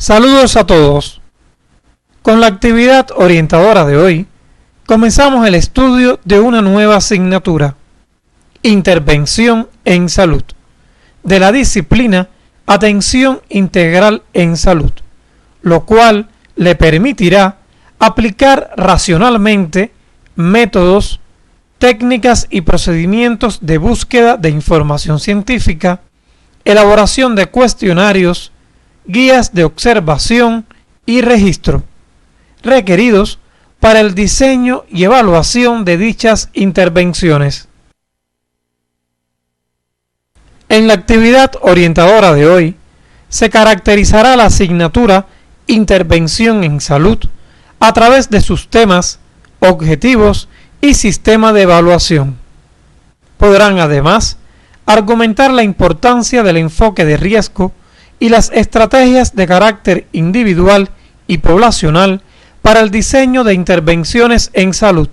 Saludos a todos. Con la actividad orientadora de hoy, comenzamos el estudio de una nueva asignatura, Intervención en Salud, de la disciplina Atención Integral en Salud, lo cual le permitirá aplicar racionalmente métodos, técnicas y procedimientos de búsqueda de información científica, elaboración de cuestionarios, guías de observación y registro, requeridos para el diseño y evaluación de dichas intervenciones. En la actividad orientadora de hoy, se caracterizará la asignatura Intervención en Salud a través de sus temas, objetivos y sistema de evaluación. Podrán además argumentar la importancia del enfoque de riesgo y las estrategias de carácter individual y poblacional para el diseño de intervenciones en salud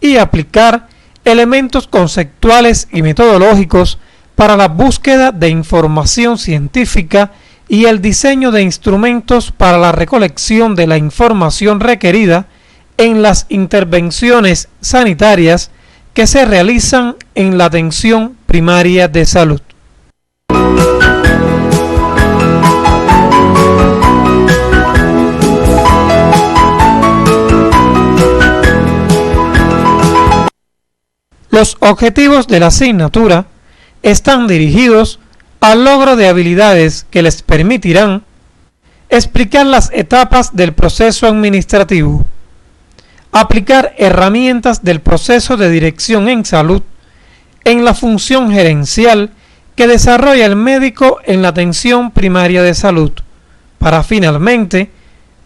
y aplicar elementos conceptuales y metodológicos para la búsqueda de información científica y el diseño de instrumentos para la recolección de la información requerida en las intervenciones sanitarias que se realizan en la atención primaria de salud. Los objetivos de la asignatura están dirigidos al logro de habilidades que les permitirán explicar las etapas del proceso administrativo, aplicar herramientas del proceso de dirección en salud en la función gerencial que desarrolla el médico en la atención primaria de salud, para finalmente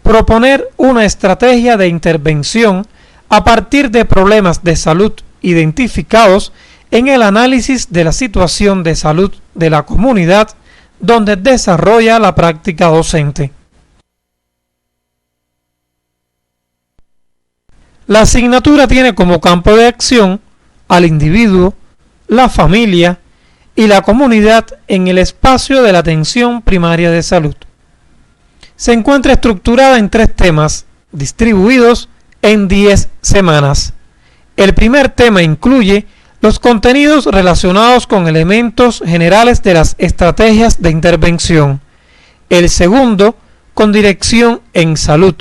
proponer una estrategia de intervención a partir de problemas de salud identificados en el análisis de la situación de salud de la comunidad donde desarrolla la práctica docente. La asignatura tiene como campo de acción al individuo, la familia y la comunidad en el espacio de la atención primaria de salud. Se encuentra estructurada en 3 temas distribuidos en 10 semanas. El primer tema incluye los contenidos relacionados con elementos generales de las estrategias de intervención. El segundo, con dirección en salud,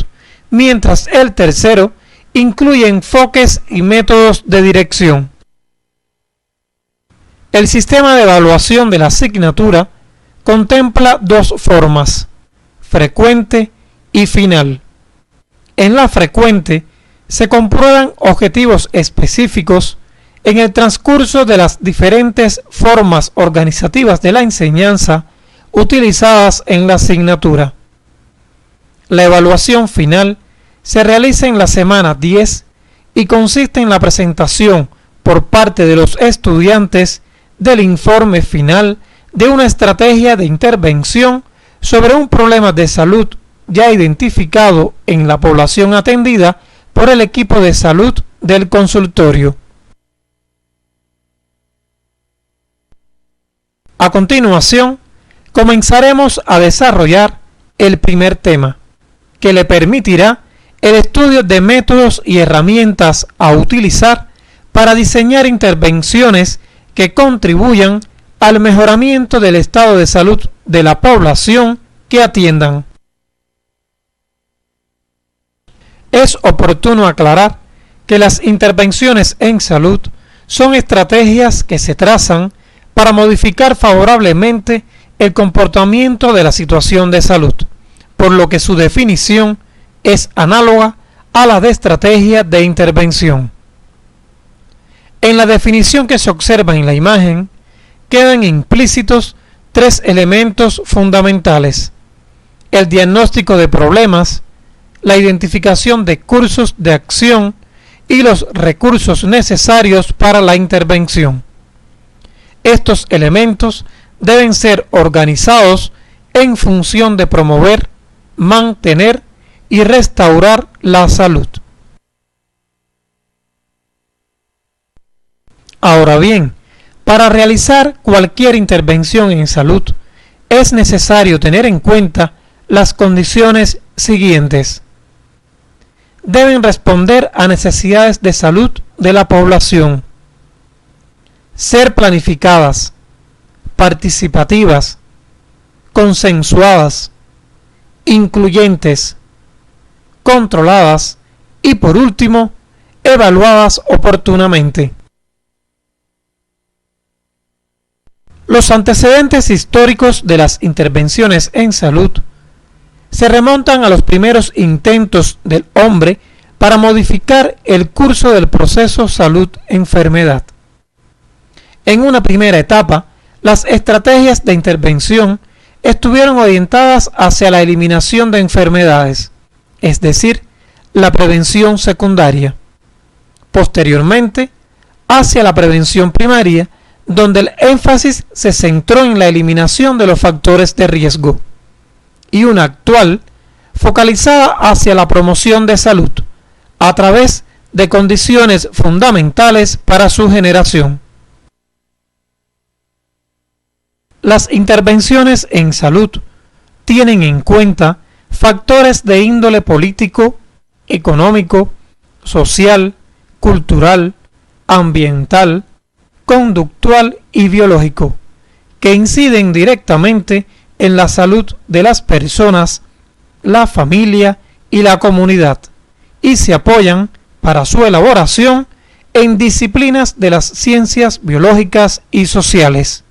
mientras el tercero incluye enfoques y métodos de dirección. El sistema de evaluación de la asignatura contempla 2 formas, frecuente y final. En la frecuente se comprueban objetivos específicos en el transcurso de las diferentes formas organizativas de la enseñanza utilizadas en la asignatura. La evaluación final se realiza en la semana 10 y consiste en la presentación por parte de los estudiantes del informe final de una estrategia de intervención sobre un problema de salud ya identificado en la población atendida por el equipo de salud del consultorio. A continuación, comenzaremos a desarrollar el primer tema, que le permitirá el estudio de métodos y herramientas a utilizar para diseñar intervenciones que contribuyan al mejoramiento del estado de salud de la población que atiendan. Es oportuno aclarar que las intervenciones en salud son estrategias que se trazan para modificar favorablemente el comportamiento de la situación de salud, por lo que su definición es análoga a la de estrategia de intervención. En la definición que se observa en la imagen, quedan implícitos 3 elementos fundamentales: el diagnóstico de problemas, la identificación de cursos de acción y los recursos necesarios para la intervención. Estos elementos deben ser organizados en función de promover, mantener y restaurar la salud. Ahora bien, para realizar cualquier intervención en salud es necesario tener en cuenta las condiciones siguientes. Deben responder a necesidades de salud de la población, ser planificadas, participativas, consensuadas, incluyentes, controladas y, por último, evaluadas oportunamente. Los antecedentes históricos de las intervenciones en salud se remontan a los primeros intentos del hombre para modificar el curso del proceso salud-enfermedad. En una primera etapa, las estrategias de intervención estuvieron orientadas hacia la eliminación de enfermedades, es decir, la prevención secundaria. Posteriormente, hacia la prevención primaria, donde el énfasis se centró en la eliminación de los factores de riesgo, y una actual focalizada hacia la promoción de salud a través de condiciones fundamentales para su generación. Las intervenciones en salud tienen en cuenta factores de índole político, económico, social, cultural, ambiental, conductual y biológico, que inciden directamente en la salud de las personas, la familia y la comunidad, y se apoyan para su elaboración en disciplinas de las ciencias biológicas y sociales.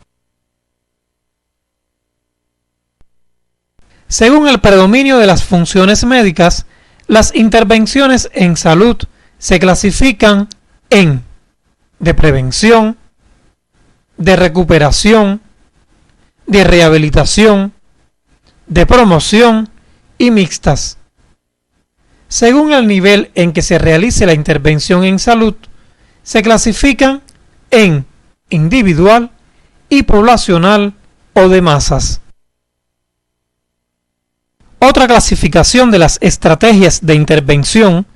Según el predominio de las funciones médicas, las intervenciones en salud se clasifican en de prevención, de recuperación, de rehabilitación, de promoción y mixtas. Según el nivel en que se realice la intervención en salud, se clasifican en individual y poblacional o de masas. Otra clasificación de las estrategias de intervención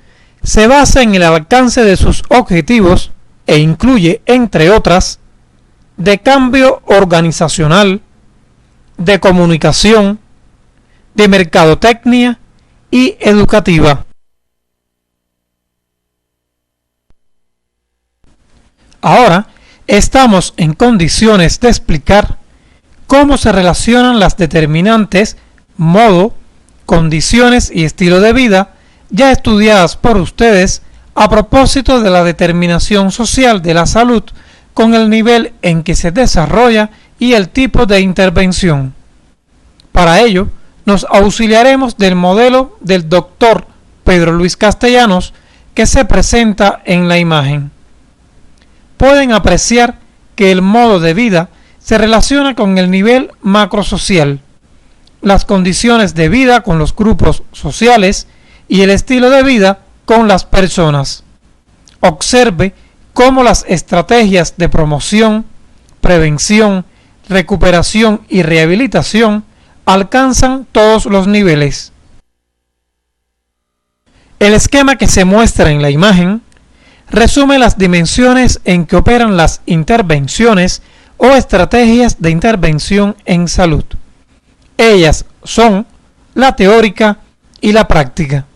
se basa en el alcance de sus objetivos e incluye, entre otras, de cambio organizacional, de comunicación, de mercadotecnia y educativa. Ahora estamos en condiciones de explicar cómo se relacionan las determinantes modo, condiciones y estilo de vida ya estudiadas por ustedes a propósito de la determinación social de la salud con el nivel en que se desarrolla y el tipo de intervención. Para ello, nos auxiliaremos del modelo del Dr. Pedro Luis Castellanos que se presenta en la imagen. Pueden apreciar que el modo de vida se relaciona con el nivel macrosocial, las condiciones de vida con los grupos sociales y el estilo de vida con las personas. Observe cómo las estrategias de promoción, prevención, recuperación y rehabilitación alcanzan todos los niveles. El esquema que se muestra en la imagen resume las dimensiones en que operan las intervenciones o estrategias de intervención en salud. Ellas son la teórica y la práctica.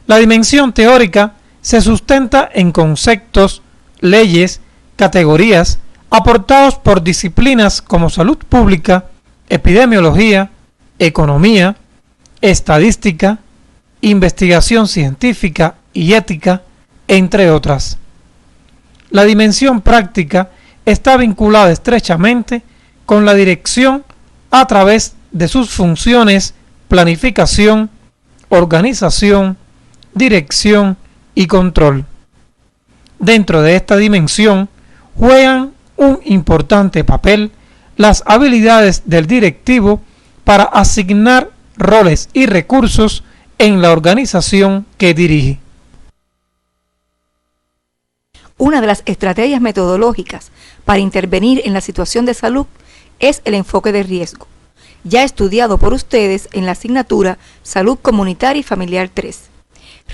La dimensión teórica se sustenta en conceptos, leyes, categorías aportados por disciplinas como salud pública, epidemiología, economía, estadística, investigación científica y ética, entre otras. La dimensión práctica está vinculada estrechamente con la dirección a través de sus funciones planificación, organización, dirección y control. Dentro de esta dimensión juegan un importante papel las habilidades del directivo para asignar roles y recursos en la organización que dirige. Una de las estrategias metodológicas para intervenir en la situación de salud es el enfoque de riesgo, ya estudiado por ustedes en la asignatura Salud Comunitaria y Familiar 3.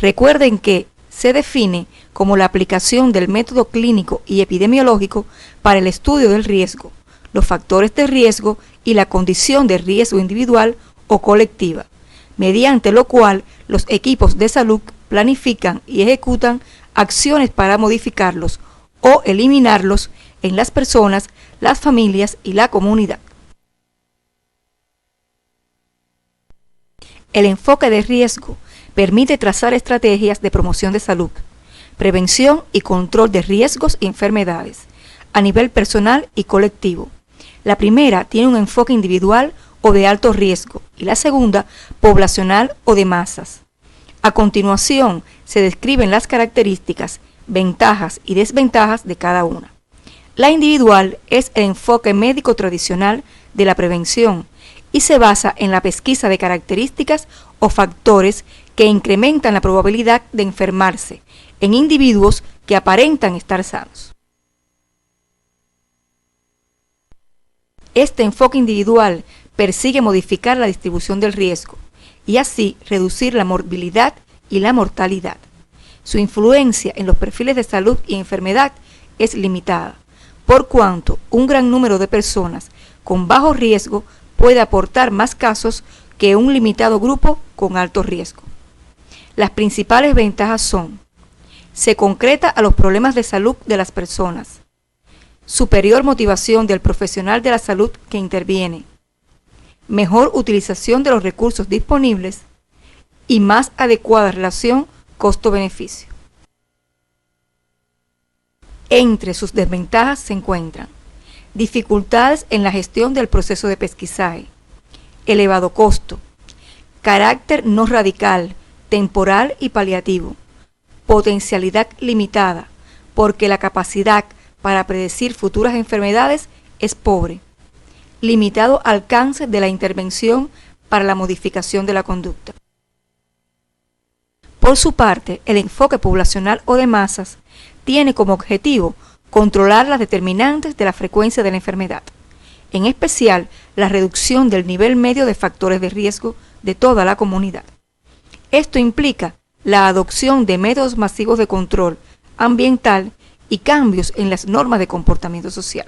Recuerden que se define como la aplicación del método clínico y epidemiológico para el estudio del riesgo, los factores de riesgo y la condición de riesgo individual o colectiva, mediante lo cual los equipos de salud planifican y ejecutan acciones para modificarlos o eliminarlos en las personas, las familias y la comunidad. El enfoque de riesgo permite trazar estrategias de promoción de salud, prevención y control de riesgos y enfermedades a nivel personal y colectivo. La primera tiene un enfoque individual o de alto riesgo y la segunda poblacional o de masas. A continuación se describen las características, ventajas y desventajas de cada una. La individual es el enfoque médico tradicional de la prevención y se basa en la pesquisa de características o factores que incrementan la probabilidad de enfermarse en individuos que aparentan estar sanos. Este enfoque individual persigue modificar la distribución del riesgo y así reducir la morbilidad y la mortalidad. Su influencia en los perfiles de salud y enfermedad es limitada, por cuanto un gran número de personas con bajo riesgo puede aportar más casos que un limitado grupo con alto riesgo. Las principales ventajas son: se concreta a los problemas de salud de las personas, superior motivación del profesional de la salud que interviene, mejor utilización de los recursos disponibles y más adecuada relación costo-beneficio. Entre sus desventajas se encuentran dificultades en la gestión del proceso de pesquisaje, elevado costo, carácter no radical, temporal y paliativo, potencialidad limitada, porque la capacidad para predecir futuras enfermedades es pobre, limitado alcance de la intervención para la modificación de la conducta. Por su parte, el enfoque poblacional o de masas tiene como objetivo controlar las determinantes de la frecuencia de la enfermedad, en especial la reducción del nivel medio de factores de riesgo de toda la comunidad. Esto implica la adopción de métodos masivos de control ambiental y cambios en las normas de comportamiento social.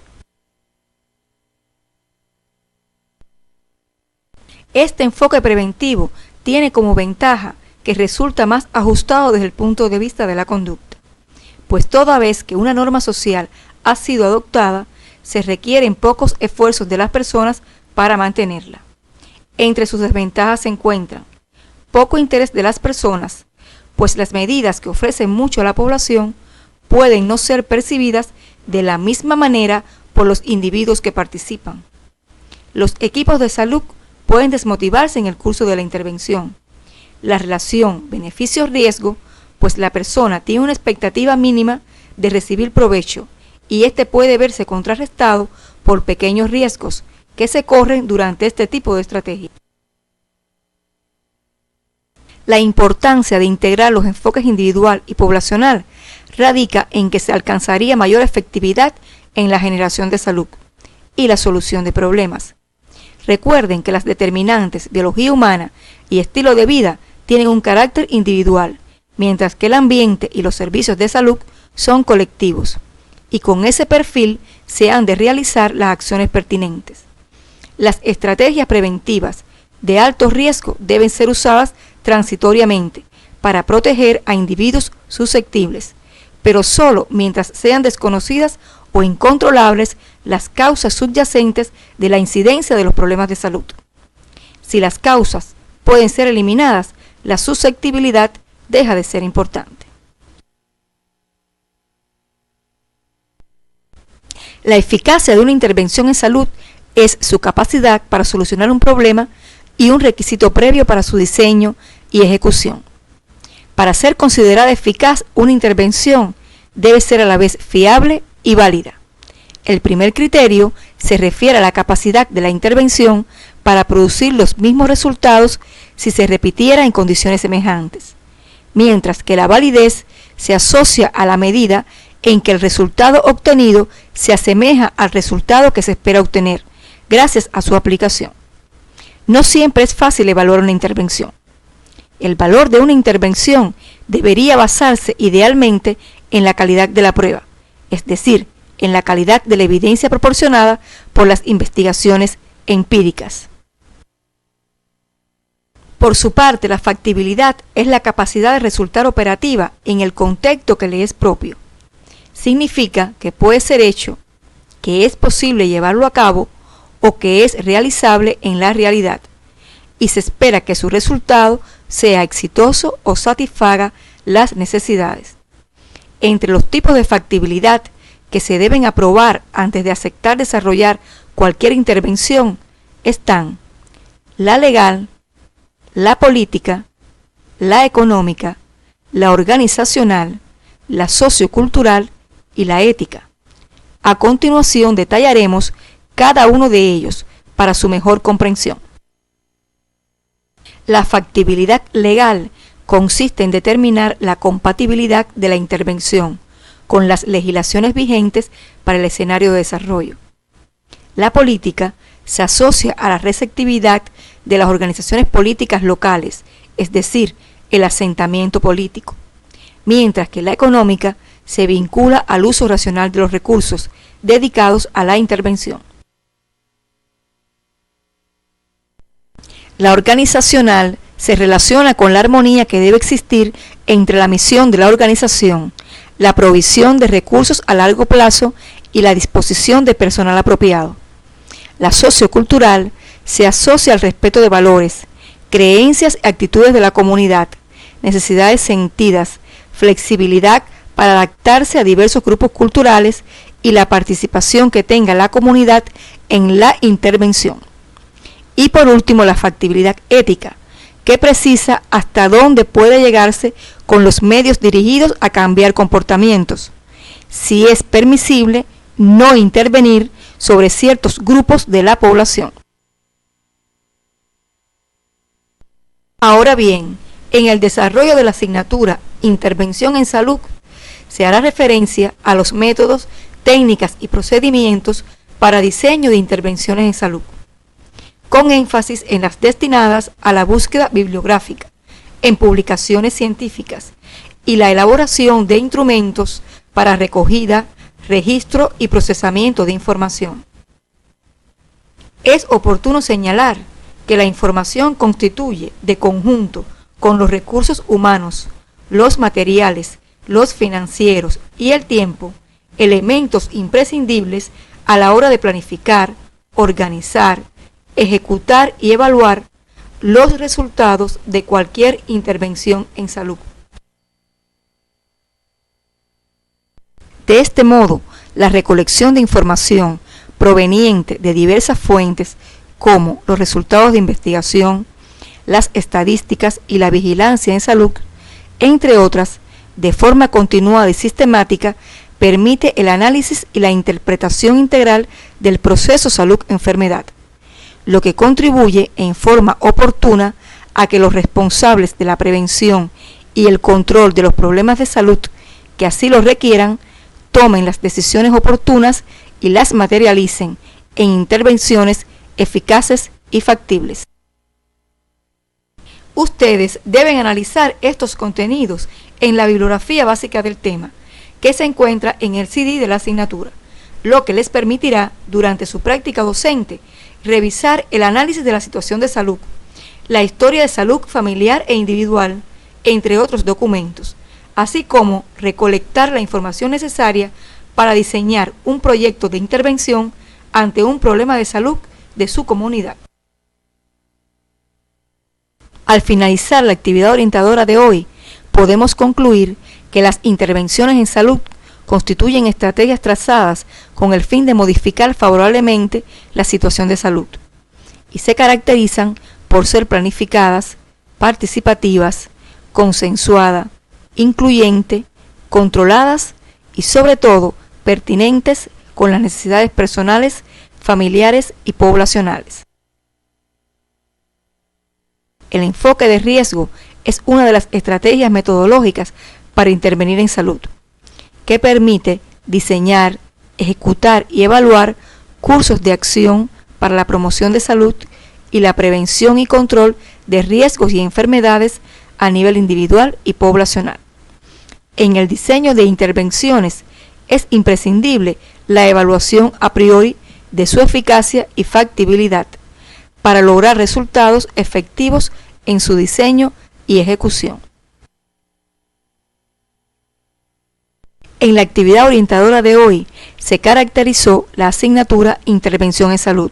Este enfoque preventivo tiene como ventaja que resulta más ajustado desde el punto de vista de la conducta, pues toda vez que una norma social ha sido adoptada, se requieren pocos esfuerzos de las personas para mantenerla. Entre sus desventajas se encuentran poco interés de las personas, pues las medidas que ofrecen mucho a la población pueden no ser percibidas de la misma manera por los individuos que participan. Los equipos de salud pueden desmotivarse en el curso de la intervención. La relación beneficio-riesgo, pues la persona tiene una expectativa mínima de recibir provecho y este puede verse contrarrestado por pequeños riesgos que se corren durante este tipo de estrategia. La importancia de integrar los enfoques individual y poblacional radica en que se alcanzaría mayor efectividad en la generación de salud y la solución de problemas. Recuerden que las determinantes biología humana y estilo de vida tienen un carácter individual, mientras que el ambiente y los servicios de salud son colectivos, y con ese perfil se han de realizar las acciones pertinentes. Las estrategias preventivas de alto riesgo deben ser usadas transitoriamente para proteger a individuos susceptibles, pero solo mientras sean desconocidas o incontrolables las causas subyacentes de la incidencia de los problemas de salud. Si las causas pueden ser eliminadas, la susceptibilidad deja de ser importante. La eficacia de una intervención en salud es su capacidad para solucionar un problema y un requisito previo para su diseño y ejecución. Para ser considerada eficaz, una intervención debe ser a la vez fiable y válida. El primer criterio se refiere a la capacidad de la intervención para producir los mismos resultados si se repitiera en condiciones semejantes, mientras que la validez se asocia a la medida en que el resultado obtenido se asemeja al resultado que se espera obtener gracias a su aplicación. No siempre es fácil evaluar una intervención. El valor de una intervención debería basarse idealmente en la calidad de la prueba, es decir, en la calidad de la evidencia proporcionada por las investigaciones empíricas. Por su parte, la factibilidad es la capacidad de resultar operativa en el contexto que le es propio. Significa que puede ser hecho, que es posible llevarlo a cabo o que es realizable en la realidad, y se espera que su resultado sea exitoso o satisfaga las necesidades. Entre los tipos de factibilidad que se deben aprobar antes de aceptar desarrollar cualquier intervención están la legal, la política, la económica, la organizacional, la sociocultural y la ética. A continuación detallaremos cada uno de ellos para su mejor comprensión. La factibilidad legal consiste en determinar la compatibilidad de la intervención con las legislaciones vigentes para el escenario de desarrollo. La política se asocia a la receptividad de las organizaciones políticas locales, es decir, el asentamiento político, mientras que la económica se vincula al uso racional de los recursos dedicados a la intervención. La organizacional se relaciona con la armonía que debe existir entre la misión de la organización, la provisión de recursos a largo plazo y la disposición de personal apropiado. La sociocultural se asocia al respeto de valores, creencias y actitudes de la comunidad, necesidades sentidas, flexibilidad para adaptarse a diversos grupos culturales y la participación que tenga la comunidad en la intervención. Y por último, la factibilidad ética, que precisa hasta dónde puede llegarse con los medios dirigidos a cambiar comportamientos, si es permisible no intervenir sobre ciertos grupos de la población. Ahora bien, en el desarrollo de la asignatura Intervención en Salud, se hará referencia a los métodos, técnicas y procedimientos para diseño de intervenciones en salud, con énfasis en las destinadas a la búsqueda bibliográfica, en publicaciones científicas y la elaboración de instrumentos para recogida, registro y procesamiento de información. Es oportuno señalar que la información constituye, de conjunto con los recursos humanos, los materiales, los financieros y el tiempo, elementos imprescindibles a la hora de planificar, organizar, ejecutar y evaluar los resultados de cualquier intervención en salud. De este modo, la recolección de información proveniente de diversas fuentes, como los resultados de investigación, las estadísticas y la vigilancia en salud, entre otras, de forma continuada y sistemática, permite el análisis y la interpretación integral del proceso salud-enfermedad, lo que contribuye en forma oportuna a que los responsables de la prevención y el control de los problemas de salud que así lo requieran tomen las decisiones oportunas y las materialicen en intervenciones eficaces y factibles. Ustedes deben analizar estos contenidos en la bibliografía básica del tema, que se encuentra en el CD de la asignatura, lo que les permitirá, durante su práctica docente, revisar el análisis de la situación de salud, la historia de salud familiar e individual, entre otros documentos, así como recolectar la información necesaria para diseñar un proyecto de intervención ante un problema de salud de su comunidad. Al finalizar la actividad orientadora de hoy, podemos concluir que las intervenciones en salud constituyen estrategias trazadas con el fin de modificar favorablemente la situación de salud y se caracterizan por ser planificadas, participativas, consensuadas, incluyentes, controladas y sobre todo pertinentes con las necesidades personales, familiares y poblacionales. El enfoque de riesgo es una de las estrategias metodológicas para intervenir en salud, que permite diseñar, ejecutar y evaluar cursos de acción para la promoción de salud y la prevención y control de riesgos y enfermedades a nivel individual y poblacional. En el diseño de intervenciones es imprescindible la evaluación a priori de su eficacia y factibilidad para lograr resultados efectivos en su diseño y ejecución. En la actividad orientadora de hoy se caracterizó la asignatura Intervención en Salud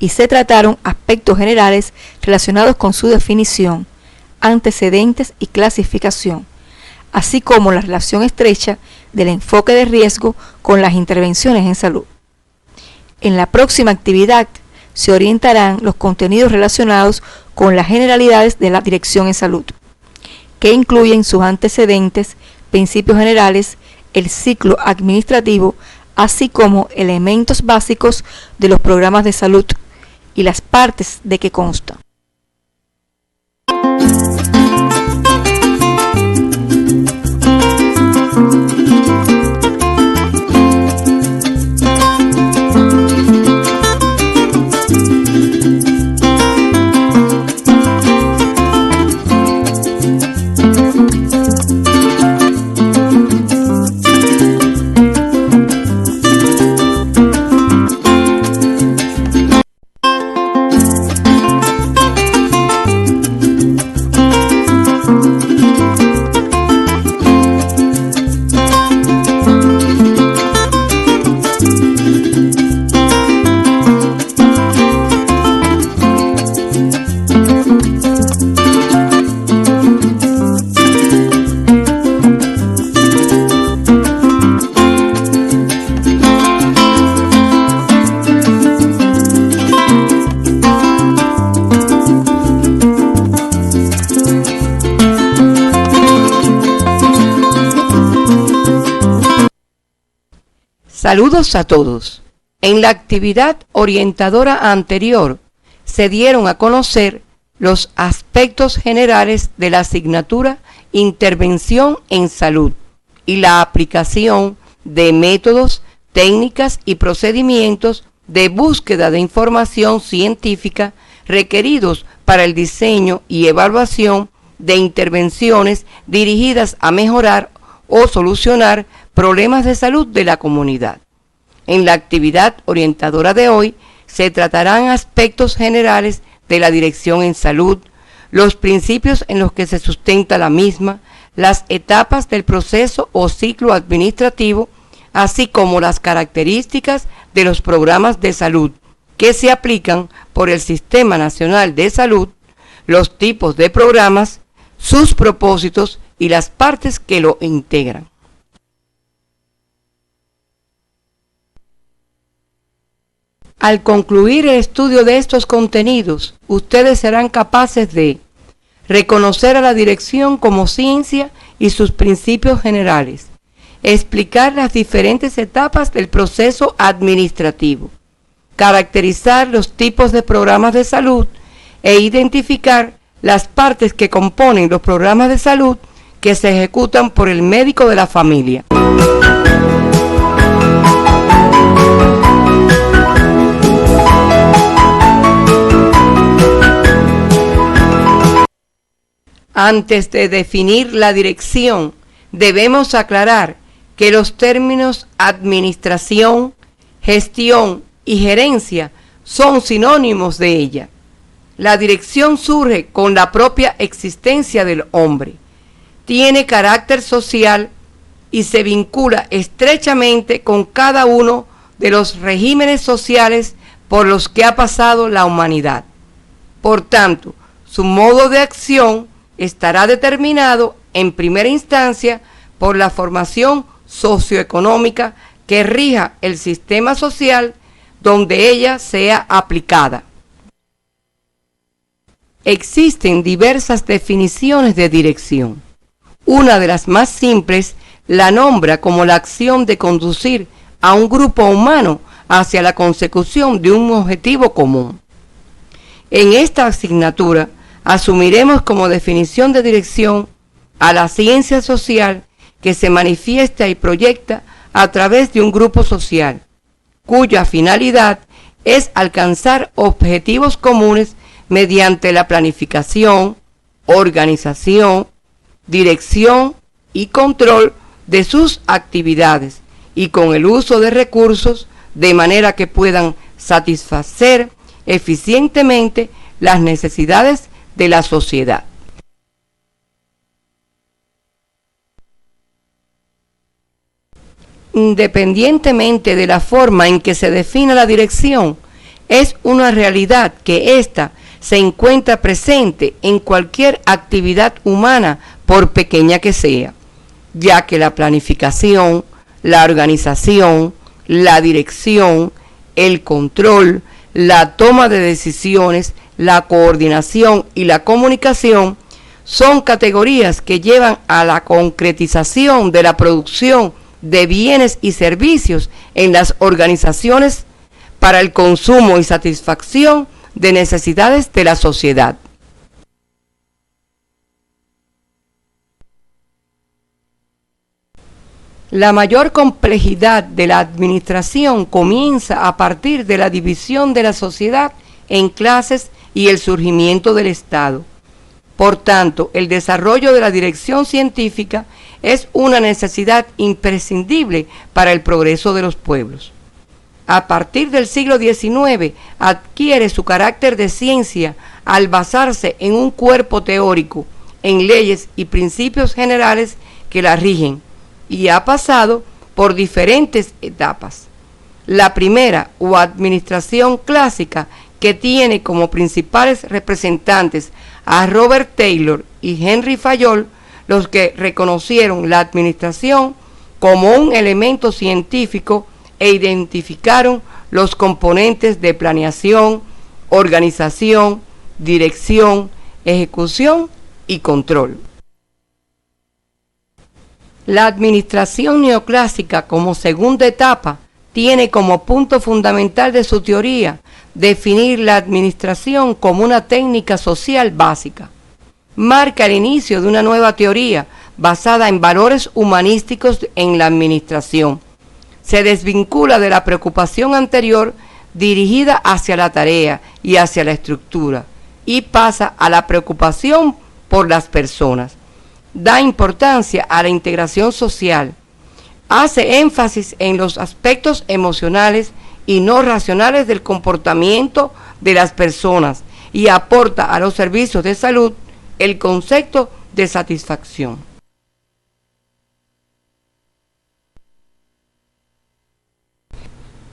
y se trataron aspectos generales relacionados con su definición, antecedentes y clasificación, así como la relación estrecha del enfoque de riesgo con las intervenciones en salud. En la próxima actividad se orientarán los contenidos relacionados con las generalidades de la dirección en salud, que incluyen sus antecedentes, principios generales, el ciclo administrativo, así como elementos básicos de los programas de salud y las partes de que constan. Saludos a todos. En la actividad orientadora anterior se dieron a conocer los aspectos generales de la asignatura Intervención en Salud y la aplicación de métodos, técnicas y procedimientos de búsqueda de información científica requeridos para el diseño y evaluación de intervenciones dirigidas a mejorar o solucionar problemas de salud de la comunidad. En la actividad orientadora de hoy se tratarán aspectos generales de la dirección en salud, los principios en los que se sustenta la misma, las etapas del proceso o ciclo administrativo, así como las características de los programas de salud que se aplican por el Sistema Nacional de Salud, los tipos de programas, sus propósitos y las partes que lo integran. Al concluir el estudio de estos contenidos, ustedes serán capaces de reconocer a la dirección como ciencia y sus principios generales, explicar las diferentes etapas del proceso administrativo, caracterizar los tipos de programas de salud e identificar las partes que componen los programas de salud que se ejecutan por el médico de la familia. Antes de definir la dirección, debemos aclarar que los términos administración, gestión y gerencia son sinónimos de ella. La dirección surge con la propia existencia del hombre, tiene carácter social y se vincula estrechamente con cada uno de los regímenes sociales por los que ha pasado la humanidad. Por tanto, su modo de acción estará determinado en primera instancia por la formación socioeconómica que rija el sistema social donde ella sea aplicada. Existen diversas definiciones de dirección. Una de las más simples la nombra como la acción de conducir a un grupo humano hacia la consecución de un objetivo común. En esta asignatura asumiremos como definición de dirección a la ciencia social que se manifiesta y proyecta a través de un grupo social, cuya finalidad es alcanzar objetivos comunes mediante la planificación, organización, dirección y control de sus actividades y con el uso de recursos de manera que puedan satisfacer eficientemente las necesidades de la sociedad. Independientemente de la forma en que se define la dirección, es una realidad que ésta se encuentra presente en cualquier actividad humana, por pequeña que sea, ya que la planificación, la organización, la dirección, el control, la toma de decisiones, la coordinación y la comunicación son categorías que llevan a la concretización de la producción de bienes y servicios en las organizaciones para el consumo y satisfacción de necesidades de la sociedad. La mayor complejidad de la administración comienza a partir de la división de la sociedad en clases y el surgimiento del Estado. Por tanto, el desarrollo de la dirección científica es una necesidad imprescindible para el progreso de los pueblos. A partir del siglo XIX adquiere su carácter de ciencia al basarse en un cuerpo teórico, en leyes y principios generales que la rigen, y ha pasado por diferentes etapas. La primera, o administración clásica, que tiene como principales representantes a Robert Taylor y Henry Fayol, los que reconocieron la administración como un elemento científico e identificaron los componentes de planeación, organización, dirección, ejecución y control. La administración neoclásica, como segunda etapa, tiene como punto fundamental de su teoría definir la administración como una técnica social básica. Marca el inicio de una nueva teoría basada en valores humanísticos en la administración. Se desvincula de la preocupación anterior dirigida hacia la tarea y hacia la estructura y pasa a la preocupación por las personas. Da importancia a la integración social. Hace énfasis en los aspectos emocionales y no racionales del comportamiento de las personas y aporta a los servicios de salud el concepto de satisfacción.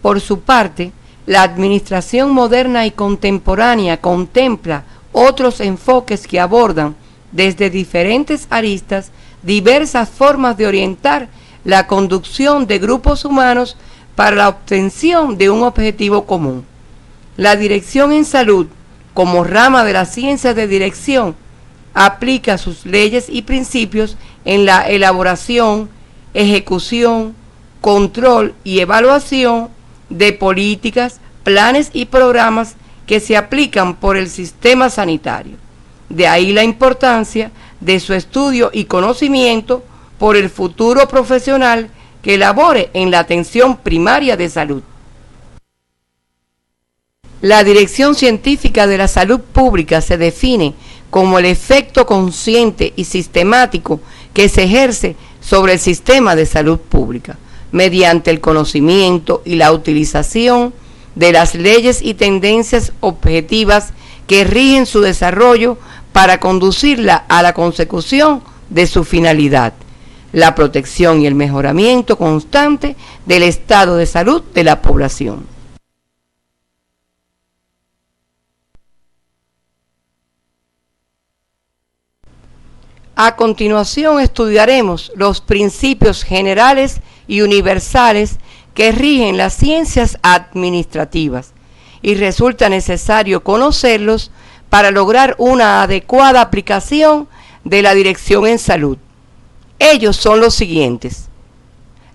Por su parte, la administración moderna y contemporánea contempla otros enfoques que abordan desde diferentes aristas diversas formas de orientar la conducción de grupos humanos para la obtención de un objetivo común. La dirección en salud, como rama de la ciencia de dirección, aplica sus leyes y principios en la elaboración, ejecución, control y evaluación de políticas, planes y programas que se aplican por el sistema sanitario. De ahí la importancia de su estudio y conocimiento por el futuro profesional que labore en la atención primaria de salud. La dirección científica de la salud pública se define como el efecto consciente y sistemático que se ejerce sobre el sistema de salud pública, mediante el conocimiento y la utilización de las leyes y tendencias objetivas que rigen su desarrollo para conducirla a la consecución de su finalidad, la protección y el mejoramiento constante del estado de salud de la población. A continuación estudiaremos los principios generales y universales que rigen las ciencias administrativas y resulta necesario conocerlos para lograr una adecuada aplicación de la dirección en salud. Ellos son los siguientes.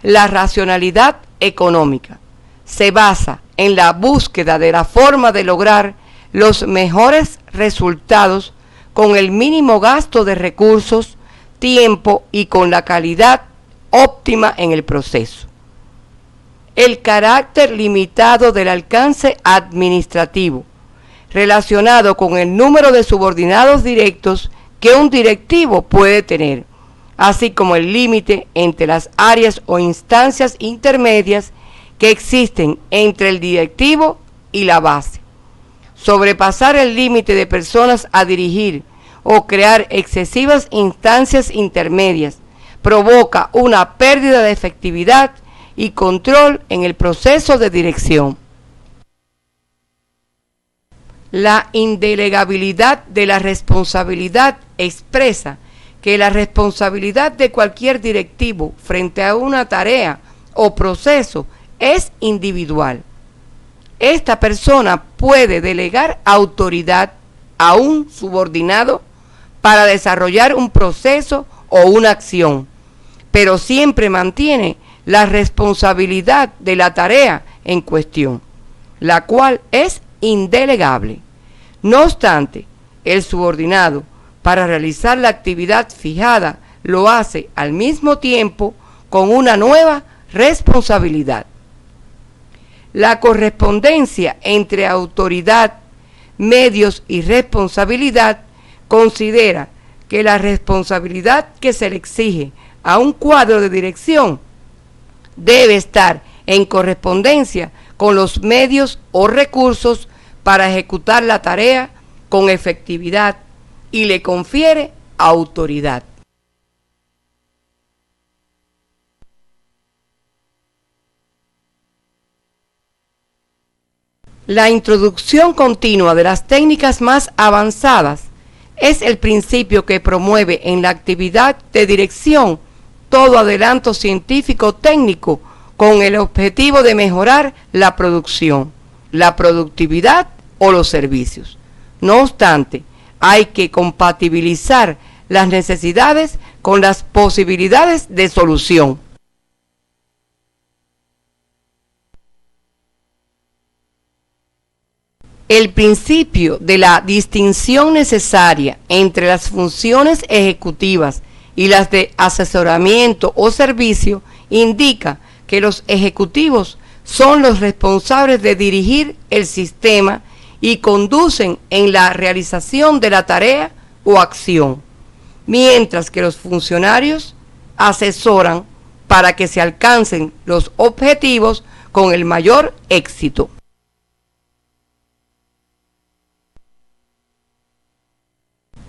La racionalidad económica se basa en la búsqueda de la forma de lograr los mejores resultados con el mínimo gasto de recursos, tiempo y con la calidad óptima en el proceso. El carácter limitado del alcance administrativo, relacionado con el número de subordinados directos que un directivo puede tener, así como el límite entre las áreas o instancias intermedias que existen entre el directivo y la base. sobrepasar el límite de personas a dirigir o crear excesivas instancias intermedias provoca una pérdida de efectividad y control en el proceso de dirección. La indelegabilidad de la responsabilidad expresa que la responsabilidad de cualquier directivo frente a una tarea o proceso es individual. Esta persona puede delegar autoridad a un subordinado para desarrollar un proceso o una acción, pero siempre mantiene la responsabilidad de la tarea en cuestión, la cual es indelegable. No obstante, el subordinado, para realizar la actividad fijada, lo hace al mismo tiempo con una nueva responsabilidad. La correspondencia entre autoridad, medios y responsabilidad considera que la responsabilidad que se le exige a un cuadro de dirección debe estar en correspondencia con los medios o recursos para ejecutar la tarea con efectividad y le confiere autoridad. La introducción continua de las técnicas más avanzadas es el principio que promueve en la actividad de dirección todo adelanto científico técnico con el objetivo de mejorar la producción, la productividad o los servicios. No obstante, hay que compatibilizar las necesidades con las posibilidades de solución. El principio de la distinción necesaria entre las funciones ejecutivas y las de asesoramiento o servicio indica que los ejecutivos son los responsables de dirigir el sistema y conducen en la realización de la tarea o acción, mientras que los funcionarios asesoran para que se alcancen los objetivos con el mayor éxito.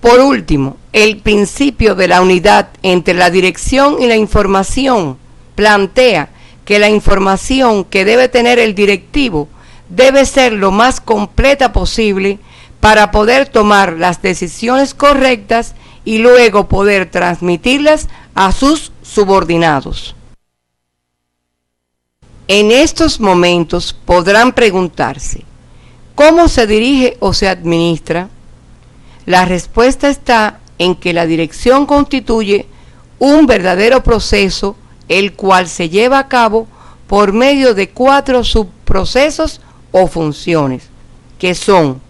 Por último, el principio de la unidad entre la dirección y la información plantea que la información que debe tener el directivo debe ser lo más completa posible para poder tomar las decisiones correctas y luego poder transmitirlas a sus subordinados. En estos momentos podrán preguntarse, ¿cómo se dirige o se administra? La respuesta está en que la dirección constituye un verdadero proceso, el cual se lleva a cabo por medio de 4 subprocesos o funciones, que son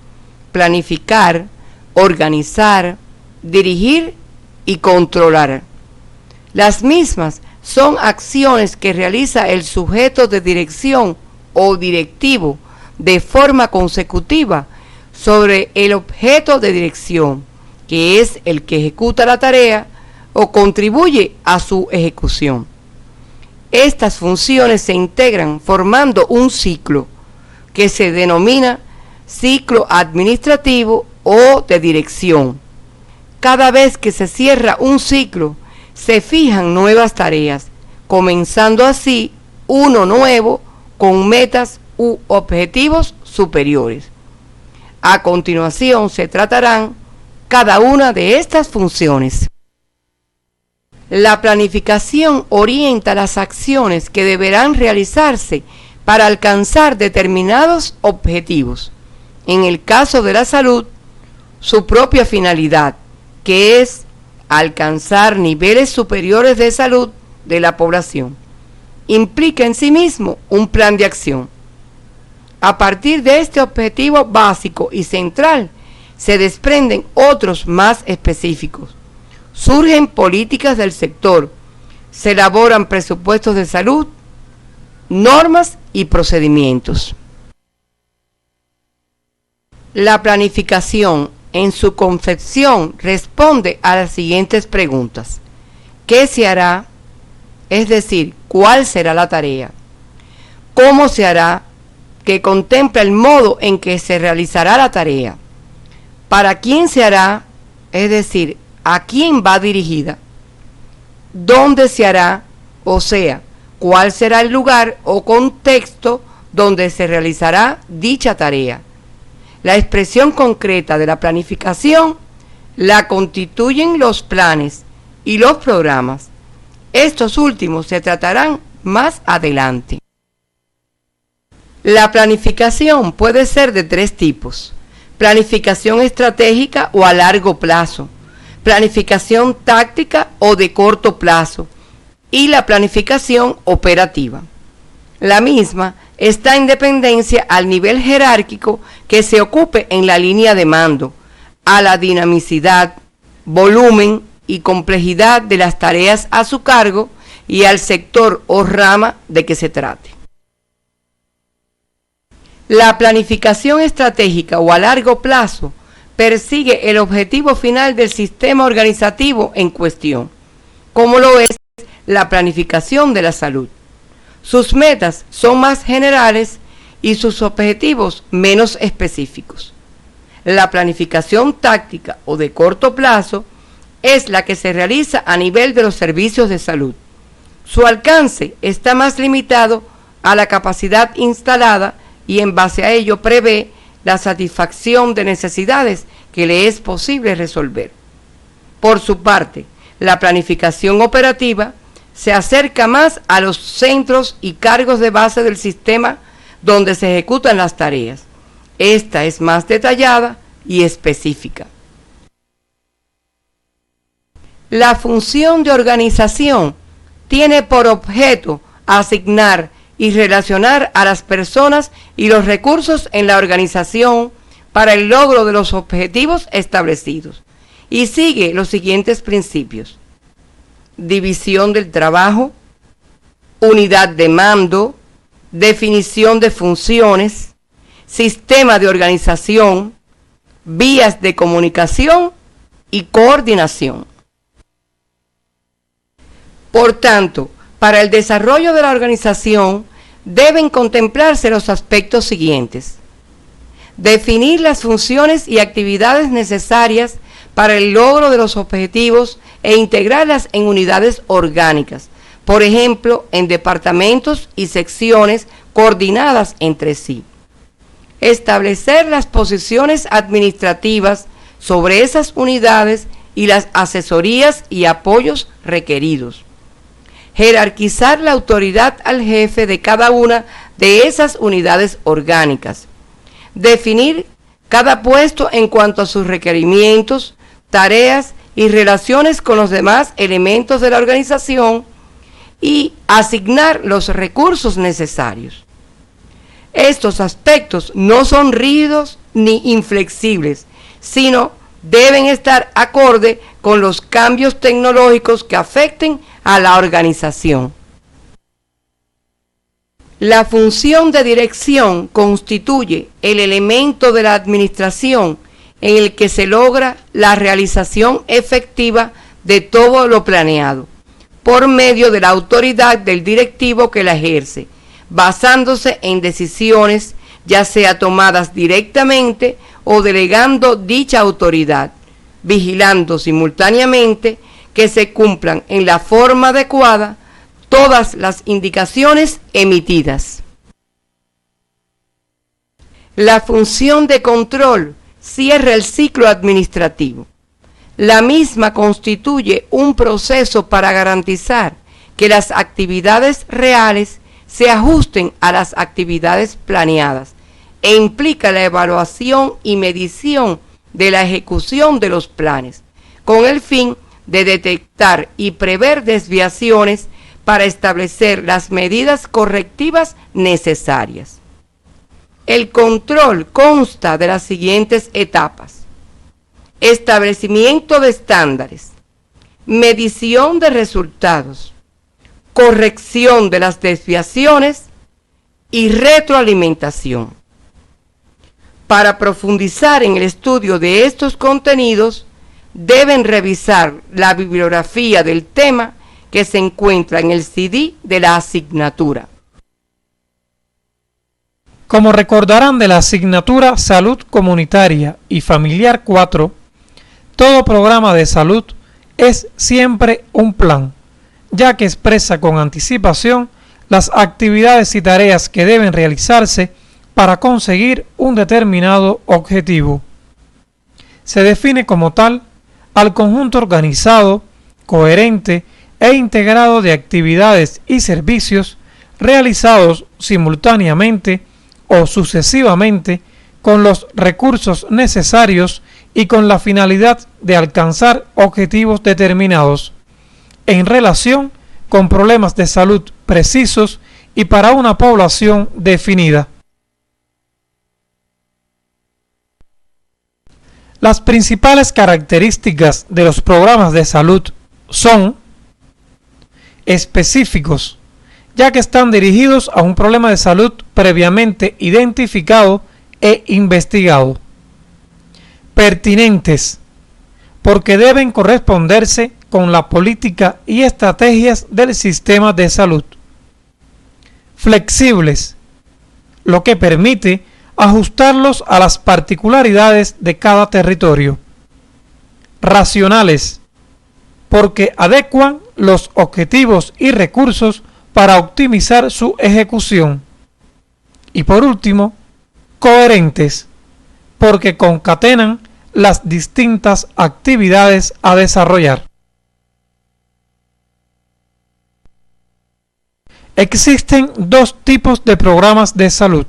planificar, organizar, dirigir y controlar. Las mismas son acciones que realiza el sujeto de dirección o directivo de forma consecutiva sobre el objeto de dirección, que es el que ejecuta la tarea o contribuye a su ejecución. Estas funciones se integran formando un ciclo que se denomina ciclo administrativo o de dirección. Cada vez que se cierra un ciclo, se fijan nuevas tareas, comenzando así uno nuevo con metas u objetivos superiores. A continuación se tratarán cada una de estas funciones. La planificación orienta las acciones que deberán realizarse para alcanzar determinados objetivos. En el caso de la salud, su propia finalidad, que es alcanzar niveles superiores de salud de la población, implica en sí mismo un plan de acción. A partir de este objetivo básico y central, se desprenden otros más específicos. Surgen políticas del sector, se elaboran presupuestos de salud, normas y procedimientos. La planificación, en su concepción, responde a las siguientes preguntas. ¿Qué se hará? Es decir, ¿cuál será la tarea? ¿Cómo se hará? que contempla el modo en que se realizará la tarea, para quién se hará, es decir, a quién va dirigida, dónde se hará, o sea, cuál será el lugar o contexto donde se realizará dicha tarea. La expresión concreta de la planificación la constituyen los planes y los programas. Estos últimos se tratarán más adelante. La planificación puede ser de tres tipos: planificación estratégica o a largo plazo, planificación táctica o de corto plazo, y la planificación operativa. La misma está en dependencia al nivel jerárquico que se ocupe en la línea de mando, a la dinamicidad, volumen y complejidad de las tareas a su cargo y al sector o rama de que se trate. La planificación estratégica o a largo plazo persigue el objetivo final del sistema organizativo en cuestión, como lo es la planificación de la salud. Sus metas son más generales y sus objetivos menos específicos. La planificación táctica o de corto plazo es la que se realiza a nivel de los servicios de salud. Su alcance está más limitado a la capacidad instalada y en base a ello prevé la satisfacción de necesidades que le es posible resolver. Por su parte, la planificación operativa se acerca más a los centros y cargos de base del sistema donde se ejecutan las tareas. Esta es más detallada y específica. La función de organización tiene por objeto asignar y relacionar a las personas y los recursos en la organización para el logro de los objetivos establecidos, y sigue los siguientes principios: división del trabajo, unidad de mando, definición de funciones, sistema de organización, vías de comunicación y coordinación. Por tanto, para el desarrollo de la organización deben contemplarse los aspectos siguientes: definir las funciones y actividades necesarias para el logro de los objetivos e integrarlas en unidades orgánicas, por ejemplo, en departamentos y secciones coordinadas entre sí. Establecer las posiciones administrativas sobre esas unidades y las asesorías y apoyos requeridos. Jerarquizar la autoridad al jefe de cada una de esas unidades orgánicas. Definir cada puesto en cuanto a sus requerimientos, tareas y relaciones con los demás elementos de la organización y asignar los recursos necesarios. Estos aspectos no son rígidos ni inflexibles, sino deben estar acorde con los cambios tecnológicos que afecten a la organización. La función de dirección constituye el elemento de la administración en el que se logra la realización efectiva de todo lo planeado, por medio de la autoridad del directivo que la ejerce, basándose en decisiones ya sea tomadas directamente o delegando dicha autoridad, vigilando simultáneamente que se cumplan en la forma adecuada todas las indicaciones emitidas. La función de control cierra el ciclo administrativo. La misma constituye un proceso para garantizar que las actividades reales se ajusten a las actividades planeadas e implica la evaluación y medición de la ejecución de los planes, con el fin de detectar y prever desviaciones para establecer las medidas correctivas necesarias. El control consta de las siguientes etapas: establecimiento de estándares, medición de resultados, corrección de las desviaciones y retroalimentación. Para profundizar en el estudio de estos contenidos, deben revisar la bibliografía del tema que se encuentra en el CD de la asignatura. Como recordarán de la asignatura Salud Comunitaria y Familiar 4, todo programa de salud es siempre un plan, ya que expresa con anticipación las actividades y tareas que deben realizarse para conseguir un determinado objetivo. Se define como tal al conjunto organizado, coherente e integrado de actividades y servicios realizados simultáneamente o sucesivamente con los recursos necesarios y con la finalidad de alcanzar objetivos determinados en relación con problemas de salud precisos y para una población definida. Las principales características de los programas de salud son específicos, ya que están dirigidos a un problema de salud previamente identificado e investigado. Pertinentes, porque deben corresponderse con la política y estrategias del sistema de salud. Flexibles, lo que permite ajustarlos a las particularidades de cada territorio. Racionales, porque adecuan los objetivos y recursos para optimizar su ejecución. Y por último, coherentes, porque concatenan las distintas actividades a desarrollar. Existen dos tipos de programas de salud: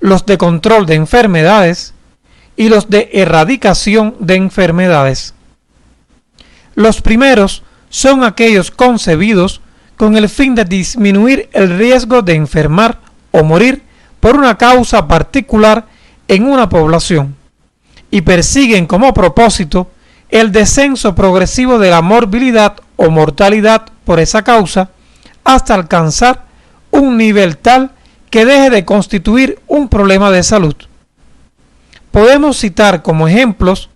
los de control de enfermedades y los de erradicación de enfermedades. Los primeros son aquellos concebidos con el fin de disminuir el riesgo de enfermar o morir por una causa particular en una población y persiguen como propósito el descenso progresivo de la morbilidad o mortalidad por esa causa hasta alcanzar un nivel tal que deje de constituir un problema de salud. Podemos citar como ejemplos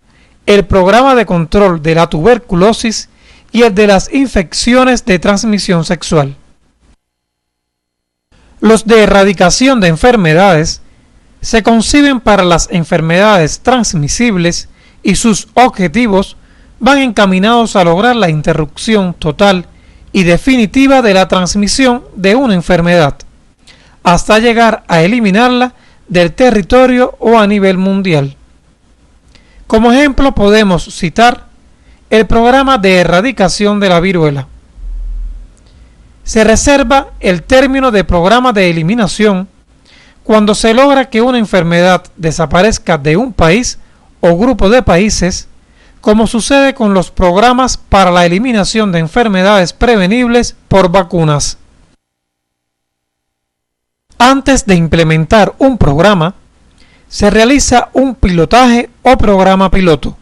el programa de control de la tuberculosis y el de las infecciones de transmisión sexual. Los de erradicación de enfermedades se conciben para las enfermedades transmisibles y sus objetivos van encaminados a lograr la interrupción total y definitiva de la transmisión de una enfermedad, hasta llegar a eliminarla del territorio o a nivel mundial. Como ejemplo podemos citar el programa de erradicación de la viruela. Se reserva el término de programa de eliminación cuando se logra que una enfermedad desaparezca de un país o grupo de países, como sucede con los programas para la eliminación de enfermedades prevenibles por vacunas. Antes de implementar un programa, se realiza un pilotaje o programa piloto,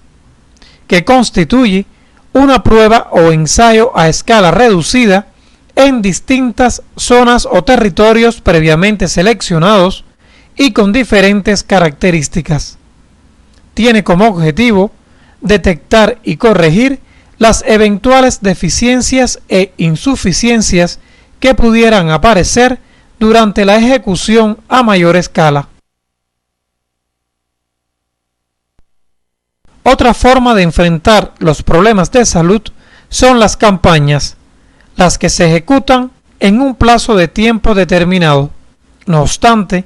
que constituye una prueba o ensayo a escala reducida en distintas zonas o territorios previamente seleccionados y con diferentes características. Tiene como objetivo detectar y corregir las eventuales deficiencias e insuficiencias que pudieran aparecer durante la ejecución a mayor escala. Otra forma de enfrentar los problemas de salud son las campañas, las que se ejecutan en un plazo de tiempo determinado. No obstante,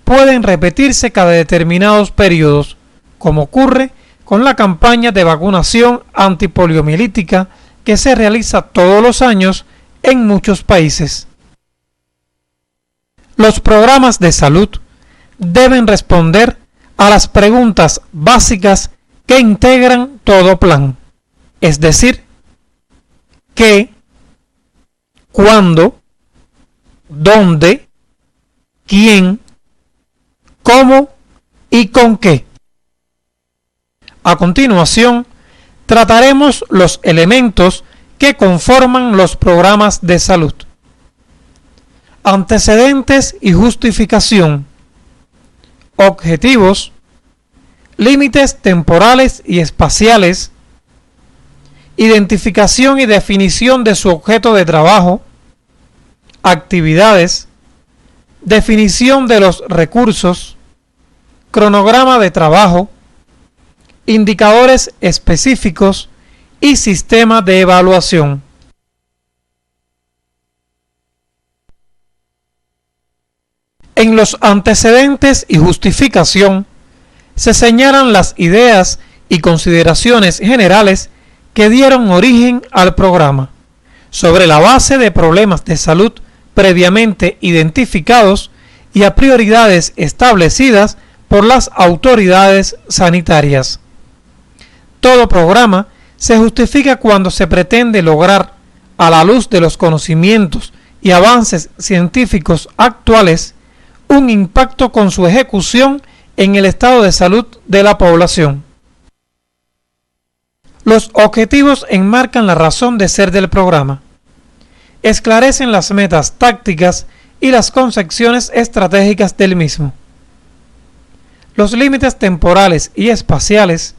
pueden repetirse cada determinados periodos, como ocurre con la campaña de vacunación antipoliomielítica que se realiza todos los años en muchos países. Los programas de salud deben responder a las preguntas básicas que integran todo plan, es decir, qué, cuándo, dónde, quién, cómo y con qué. A continuación, trataremos los elementos que conforman los programas de salud. Antecedentes y justificación. Objetivos. Límites temporales y espaciales. Identificación y definición de su objeto de trabajo. Actividades. definición de los recursos, cronograma de trabajo, indicadores específicos y sistema de evaluación. En los antecedentes y justificación se señalan las ideas y consideraciones generales que dieron origen al programa, sobre la base de problemas de salud previamente identificados y a prioridades establecidas por las autoridades sanitarias. Todo programa se justifica cuando se pretende lograr, a la luz de los conocimientos y avances científicos actuales, un impacto con su ejecución en el estado de salud de la población. Los objetivos enmarcan la razón de ser del programa, esclarecen las metas tácticas y las concepciones estratégicas del mismo. Los límites temporales y espaciales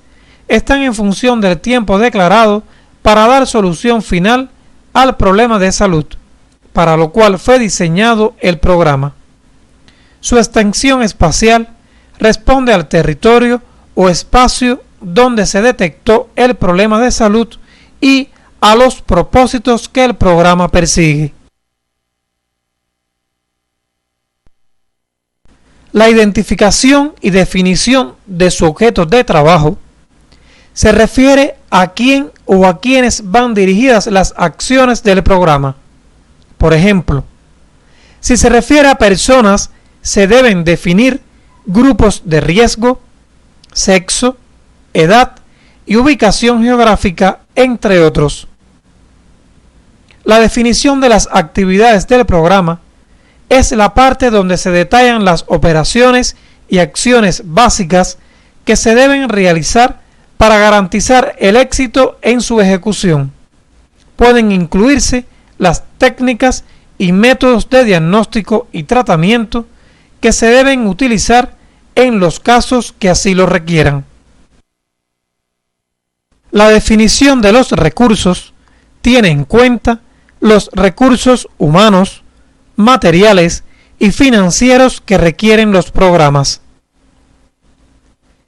están en función del tiempo declarado para dar solución final al problema de salud, para lo cual fue diseñado el programa. Su extensión espacial responde al territorio o espacio donde se detectó el problema de salud y a los propósitos que el programa persigue. La identificación y definición de su objeto de trabajo se refiere a quién o a quienes van dirigidas las acciones del programa. Por ejemplo, si se refiere a personas, se deben definir grupos de riesgo, sexo, edad y ubicación geográfica, entre otros. La definición de las actividades del programa es la parte donde se detallan las operaciones y acciones básicas que se deben realizar para garantizar el éxito en su ejecución. Pueden incluirse las técnicas y métodos de diagnóstico y tratamiento que se deben utilizar en los casos que así lo requieran. La definición de los recursos tiene en cuenta los recursos humanos, materiales y financieros que requieren los programas.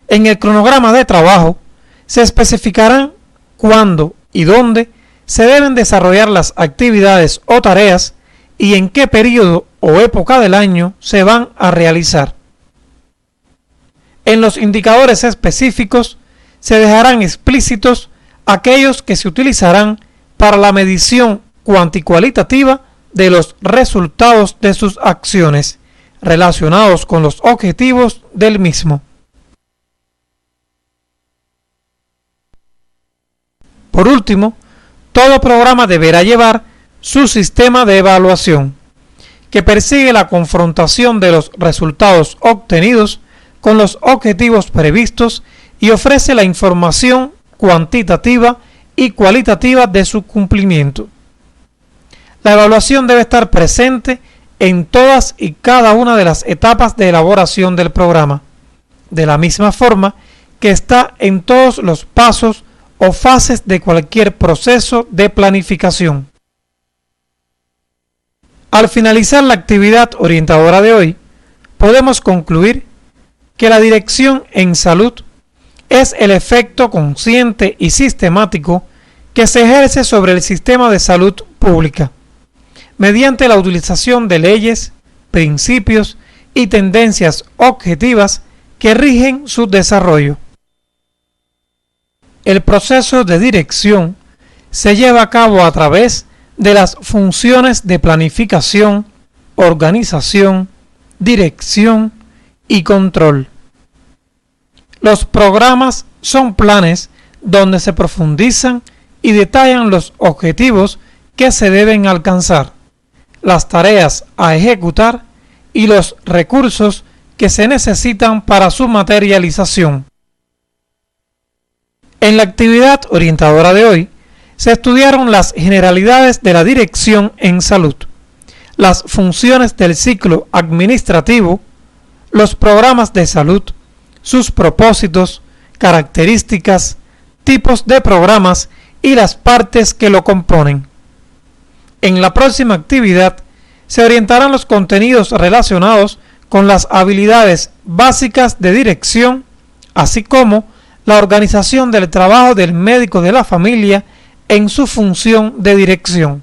En el cronograma de trabajo se especificarán cuándo y dónde se deben desarrollar las actividades o tareas y en qué periodo o época del año se van a realizar. En los indicadores específicos se dejarán explícitos aquellos que se utilizarán para la medición cuanticualitativa de los resultados de sus acciones relacionados con los objetivos del mismo. Por último, todo programa deberá llevar su sistema de evaluación, que persigue la confrontación de los resultados obtenidos con los objetivos previstos y ofrece la información cuantitativa y cualitativa de su cumplimiento. La evaluación debe estar presente en todas y cada una de las etapas de elaboración del programa, de la misma forma que está en todos los pasos o fases de cualquier proceso de planificación. Al finalizar la actividad orientadora de hoy, podemos concluir que la dirección en salud es el efecto consciente y sistemático que se ejerce sobre el sistema de salud pública, mediante la utilización de leyes, principios y tendencias objetivas que rigen su desarrollo. El proceso de dirección se lleva a cabo a través de las funciones de planificación, organización, dirección y control. Los programas son planes donde se profundizan y detallan los objetivos que se deben alcanzar, las tareas a ejecutar y los recursos que se necesitan para su materialización. En la actividad orientadora de hoy, se estudiaron las generalidades de la dirección en salud, las funciones del ciclo administrativo, los programas de salud, sus propósitos, características, tipos de programas y las partes que lo componen. En la próxima actividad se orientarán los contenidos relacionados con las habilidades básicas de dirección, así como la organización del trabajo del médico de la familia en su función de dirección.